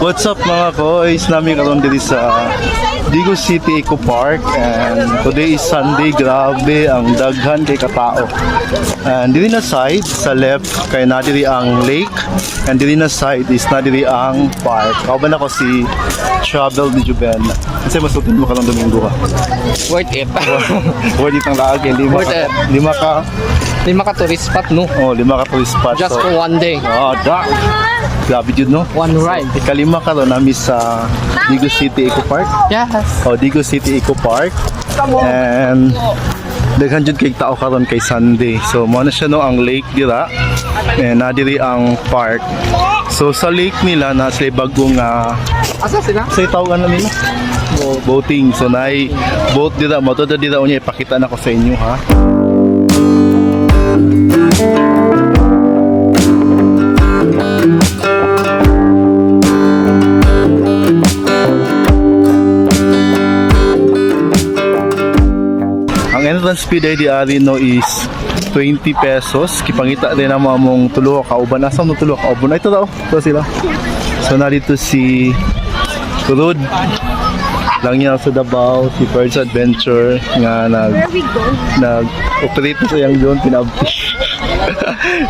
What's up mga koys? Nami karon diri sa Digo City Eco Park, and today is Sunday. Grabe ang daghan kay katao. And diri na side sa left kay na diri ang lake, and diri na side is na diri ang park. Kauban ako si Travel ni Juben. Kasi masutin mo karong Domingo ha. Worth it. Worth it ang laag, Worth it. Lima ka tourist spot, no? Oh, 5 ka tourist spot. Just for one day. Oh, grabe yun, no? One ride. Ikalima ka ron namin sa Digo City Eco Park. Yes. Oh, Digo City Eco Park. And daghan jud kay tao karon kay Sunday. So mo na siya no ang lake dira. And nadiri ang park. So sa lake nila na sila bagong Asa sila? sa tawagan na nila. Boating. So naay boat dira, moto dira unya ipakita na ko sa inyo ha. Ang entrance fee di ari no is 20 pesos. Kipangita din ang mong tulo ka uban. Asa mo tulo ka uban? Ito daw. Ito sila. So narito si Rod lang niya sa Davao, si Birds Adventure nga nag-operate sa yang doon pinabtish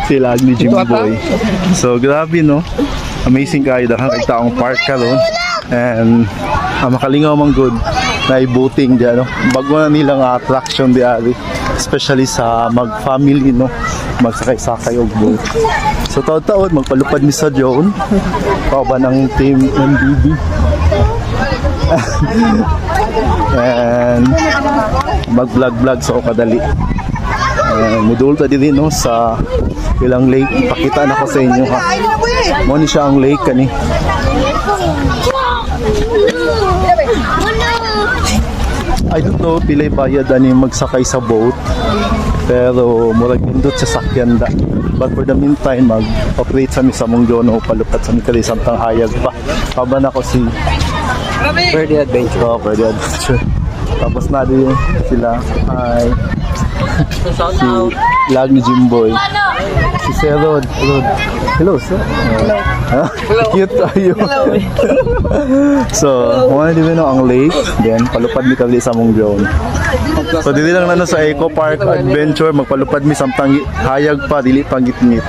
sila ni Jimboy. So grabe no, amazing kayo dahil taong park ka ron, and makalingaw mang good na i-boating diyan no. Bago na nilang attraction di ari, especially sa mag-family no, magsakay-sakay og boat. So taon-taon magpalupad mi sa drone pa ng team MBB. And mag-vlog sa Okadali. Mudul ta din no sa ilang lake. Ipakita na ko sa inyo ha. Mo ni siya ang lake kani. I don't know pilay bayad ani magsakay sa boat. Pero murag indot sa sakyan da. But for the meantime mag-operate sa mi sa Munggono palupat sa mi kali samtang hayag pa. Kaban ako si Birdie Adventure. Oh, Birdie Adventure. Tapos na din sila. Hi. Si Lag ni Jimboy. Si Sir Rod. Hello, sir. Hello. Cute tayo. So, muna din ang lake. Then, palupad mi kali sa mong drone. So, dili lang na sa Eco Park Adventure. Magpalupad mi samtang hayag pa. Dili pang gitngit.